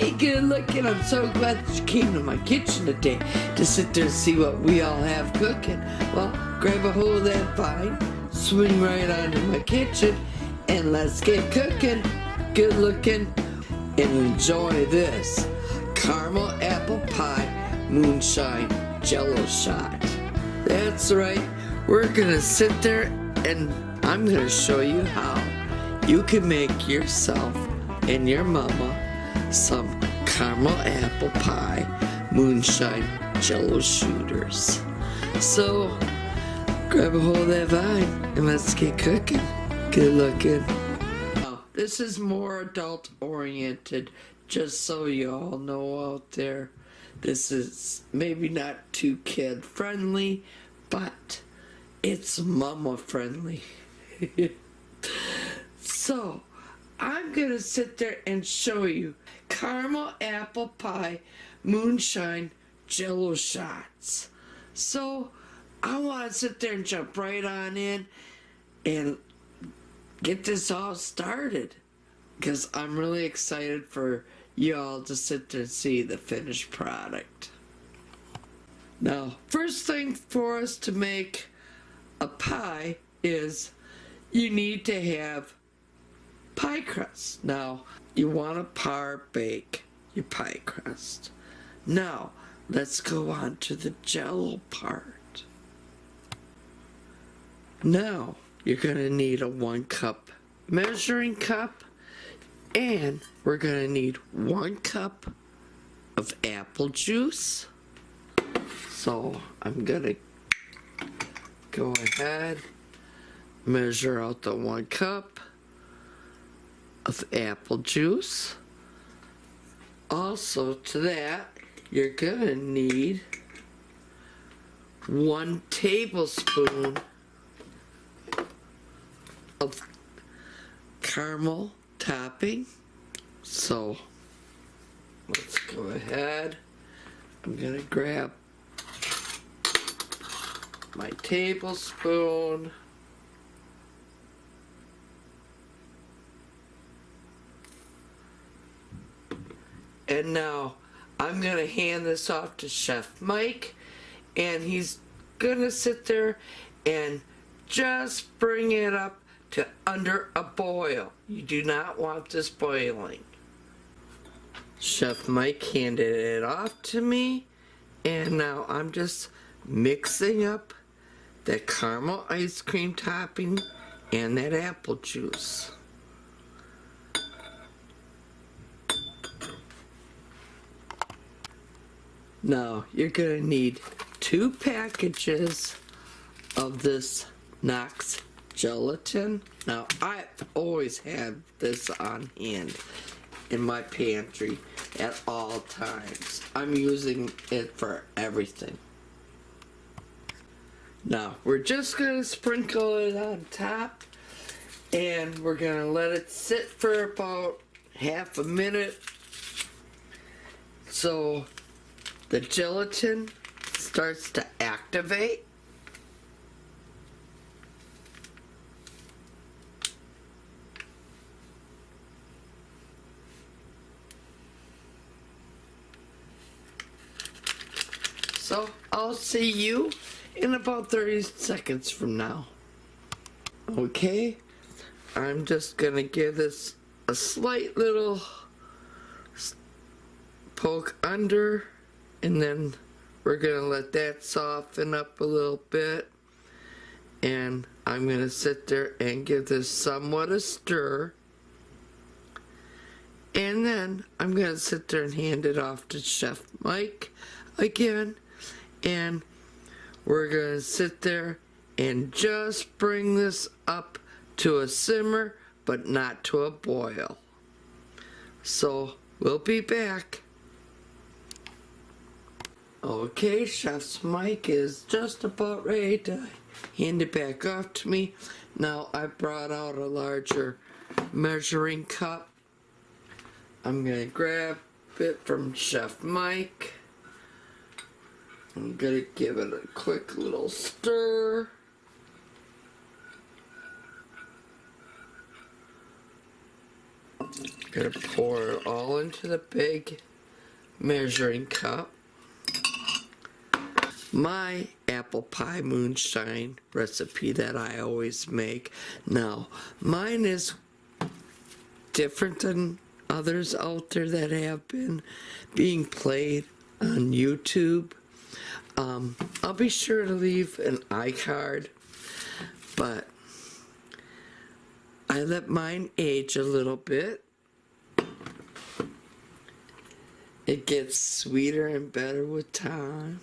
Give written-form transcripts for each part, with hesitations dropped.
Hey, good looking. I'm so glad that you came to my kitchen today to sit there and see what we all have cooking. Well, grab a hold of that vine, swing right onto my kitchen, and let's get cooking. Good looking. And enjoy this caramel apple pie moonshine Jello shot. That's right. We're gonna sit there and I'm gonna show you how you can make yourself and your mama some caramel apple pie moonshine Jello shooters. So grab a hold of that vine and let's get cooking. Good looking. Now, this is more adult oriented, just so you all know out there. This is maybe not too kid friendly, but it's mama friendly. So I'm gonna sit there and show you caramel apple pie moonshine Jello shots. So I want to sit there and jump right on in and get this all started, because I'm really excited for you all to sit there and see the finished product. Now, first thing for us to make a pie is you need to have pie crust. Now, you want to par bake your pie crust. Now, let's go on to the Jello part. Now, you're going to need a 1 cup measuring cup, and we're going to need 1 cup of apple juice. So, I'm going to go ahead, measure out the 1 cup of apple juice. Also to that, you're gonna need 1 tablespoon of caramel topping. So let's go ahead. I'm gonna grab my tablespoon. And now I'm going to hand this off to Chef Mike, and he's going to sit there and just bring it up to under a boil. You do not want this boiling. Chef Mike handed it off to me, and now I'm just mixing up that caramel ice cream topping and that apple juice. Now, you're going to need 2 packages of this Knox gelatin. Now, I've always had this on hand in my pantry at all times. I'm using it for everything. Now, we're just going to sprinkle it on top, and we're going to let it sit for about half a minute. So the gelatin starts to activate. So I'll see you in about 30 seconds from now. Okay, I'm just gonna give this a slight little poke under, and then we're gonna let that soften up a little bit, and I'm gonna sit there and give this somewhat a stir, and then I'm gonna sit there and hand it off to Chef Mike again, and we're gonna sit there and just bring this up to a simmer, but not to a boil. So we'll be back. Okay, Chef Mike is just about ready to hand it back off to me. Now I brought out a larger measuring cup. I'm gonna grab it from Chef Mike. I'm gonna give it a quick little stir. Gonna pour it all into the big measuring cup. My apple pie moonshine recipe that I always make. Now, mine is different than others out there that have been being played on YouTube. I'll be sure to leave an iCard, but I let mine age a little bit. It gets sweeter and better with time.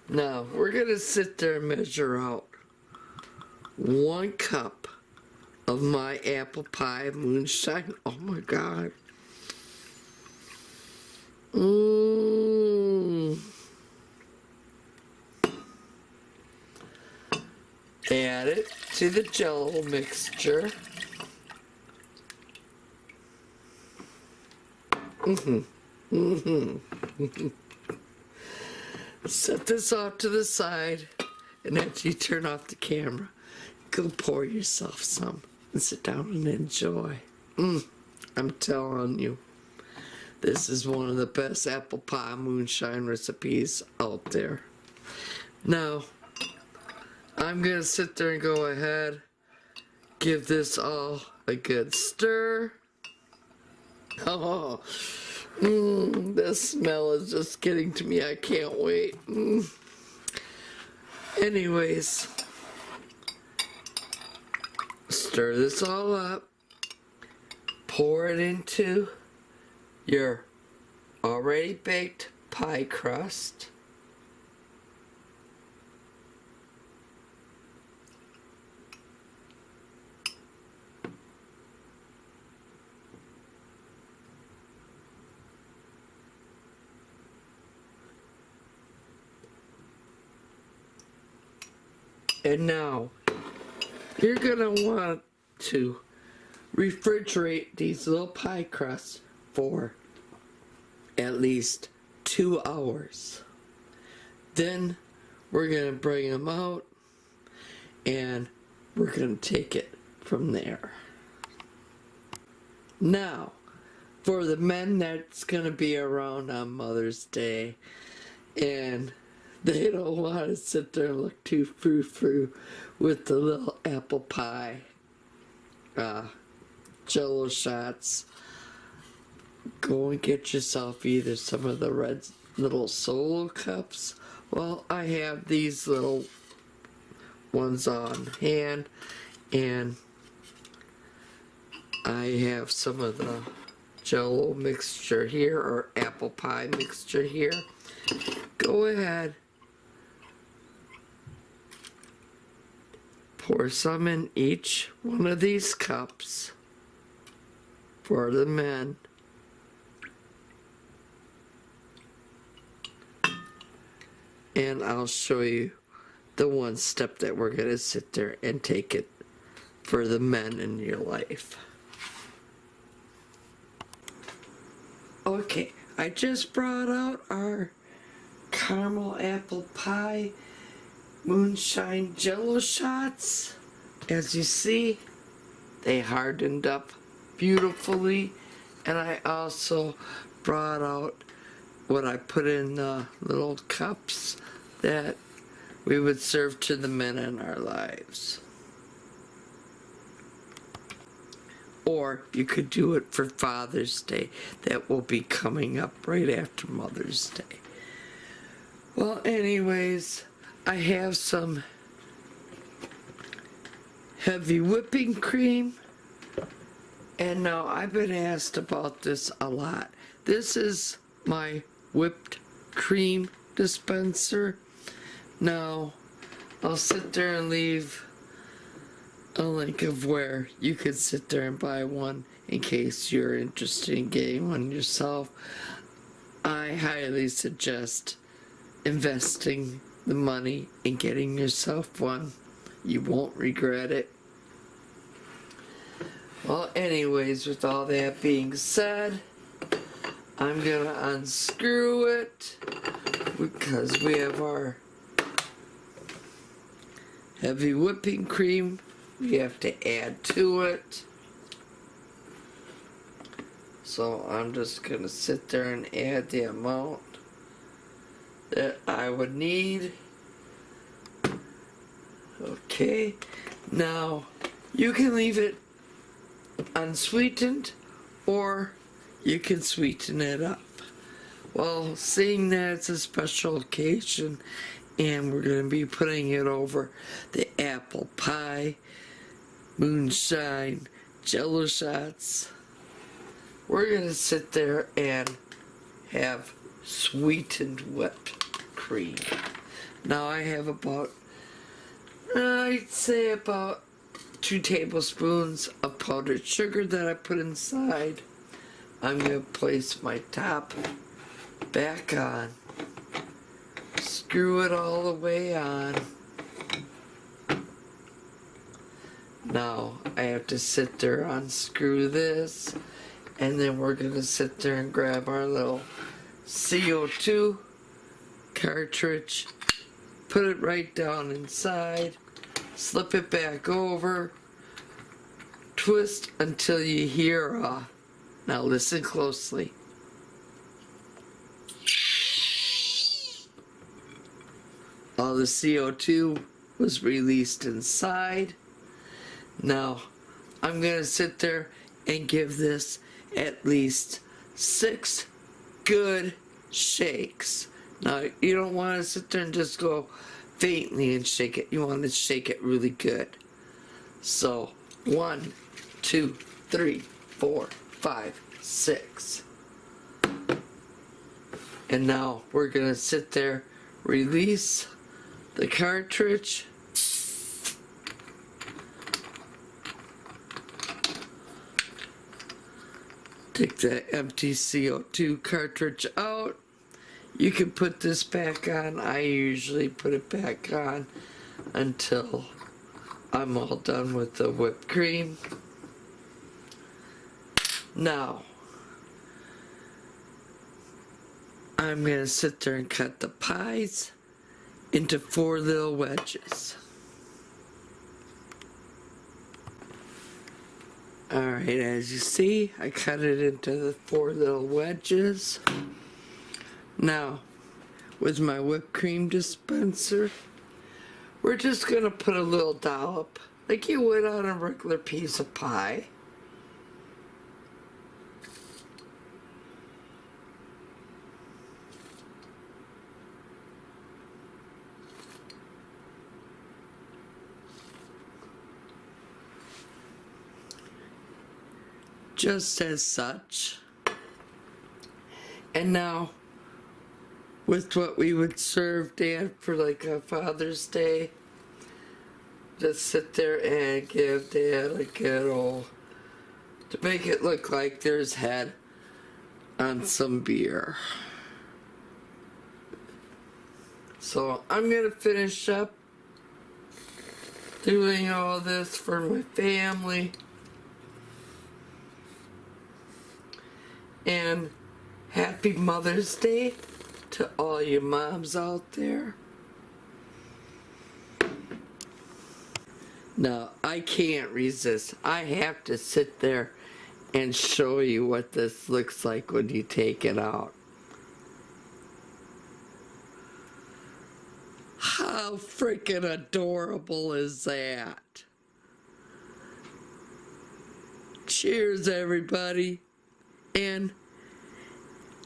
Now, we're going to sit there and measure out 1 cup of my apple pie moonshine. Oh my God. Add it to the Jello mixture. Set this off to the side, and after you turn off the camera, go pour yourself some and sit down and enjoy. I'm telling you, this is one of the best apple pie moonshine recipes out there. Now, I'm gonna sit there and go ahead, give this all a good stir. Oh, the smell is just getting to me. I can't wait. Anyways, stir this all up. Pour it into your already baked pie crust. And now, you're gonna want to refrigerate these little pie crusts for at least 2 hours. Then we're gonna bring them out and we're gonna take it from there. Now, for the men that's gonna be around on Mother's Day and they don't want to sit there and look too frou-frou with the little apple pie Jello shots, go and get yourself either some of the red little solo cups. Well, I have these little ones on hand, and I have some of the Jello mixture here, or apple pie mixture here. Go ahead, pour some in each one of these cups for the men. And I'll show you the one step that we're going to sit there and take it for the men in your life. Okay, I just brought out our caramel apple pie moonshine Jello shots. As you see, they hardened up beautifully, and I also brought out what I put in the little cups that we would serve to the men in our lives. Or you could do it for Father's Day. That will be coming up right after Mother's Day. Well, anyways, I have some heavy whipping cream. And now I've been asked about this a lot. This is my whipped cream dispenser. Now, I'll sit there and leave a link of where you could sit there and buy one in case you're interested in getting one yourself. I highly suggest investing the money in getting yourself one. You won't regret it. Well, anyways, with all that being said, I'm gonna unscrew it because we have our heavy whipping cream we have to add to it. So I'm just going to sit there and add the amount that I would need. Okay, now you can leave it unsweetened or you can sweeten it up. Well, seeing that it's a special occasion and we're going to be putting it over the apple pie, moonshine, Jello shots, we're going to sit there and have sweetened whipped cream. Now I have about, I'd say about 2 tablespoons of powdered sugar that I put inside. I'm going to place my top back on, screw it all the way on. Now I have to sit there, unscrew this, and then we're going to sit there and grab our little CO2 cartridge, put it right down inside, slip it back over, twist until you hear a, now listen closely. All the CO2 was released inside. Now I'm going to sit there and give this at least 6 good shakes. Now you don't want to sit there and just go faintly and shake it. You want to shake it really good. So 1, 2, 3, 4, 5, 6. And now we're going to sit there, release the cartridge. Take the empty CO2 cartridge out. You can put this back on. I usually put it back on until I'm all done with the whipped cream. Now, I'm going to sit there and cut the pies into 4 little wedges. Alright, as you see, I cut it into the 4 little wedges. Now, with my whipped cream dispenser, we're just going to put a little dollop, like you would on a regular piece of pie. Just as such. And now, with what we would serve Dad for like a Father's Day, just sit there and give Dad a good old, to make it look like there's head on some beer. So I'm gonna finish up doing all this for my family. And happy Mother's Day to all you moms out there. Now, I can't resist. I have to sit there and show you what this looks like when you take it out. How freaking adorable is that? Cheers, everybody. And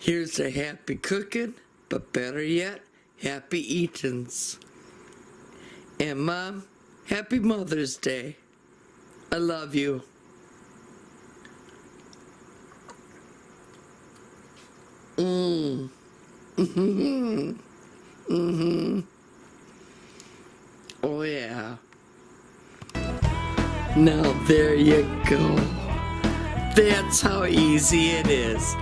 here's to happy cooking, but better yet, happy eatings. And Mom, happy Mother's Day. I love you. Oh yeah. Now there you go. That's how easy it is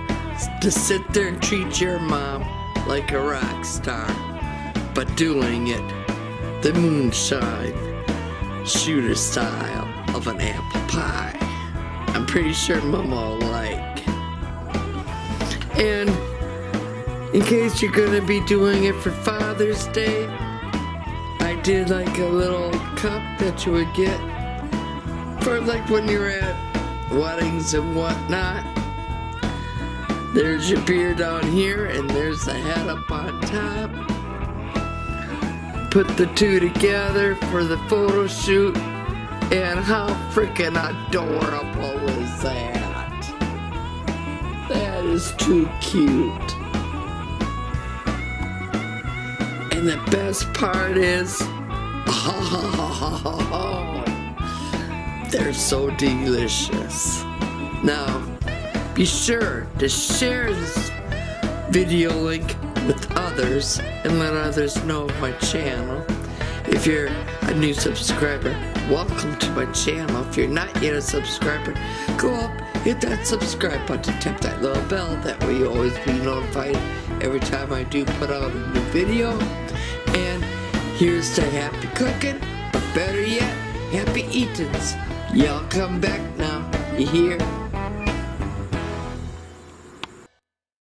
to sit there and treat your mom like a rock star, but doing it the moonshine shooter style of an apple pie. I'm pretty sure Mama will like. And in case you're gonna be doing it for Father's Day, I did like a little cup that you would get for like when you're at weddings and whatnot. There's your beer down here, and there's the head up on top. Put the two together for the photo shoot, and how freaking adorable is that? That is too cute. And the best part is, they're so delicious. Now, be sure to share this video link with others and let others know of my channel. If you're a new subscriber, welcome to my channel. If you're not yet a subscriber, go up, hit that subscribe button, tap that little bell, that way you'll always be notified every time I do put out a new video. And here's to happy cooking, or better yet, happy eatings. Y'all come back now, you hear?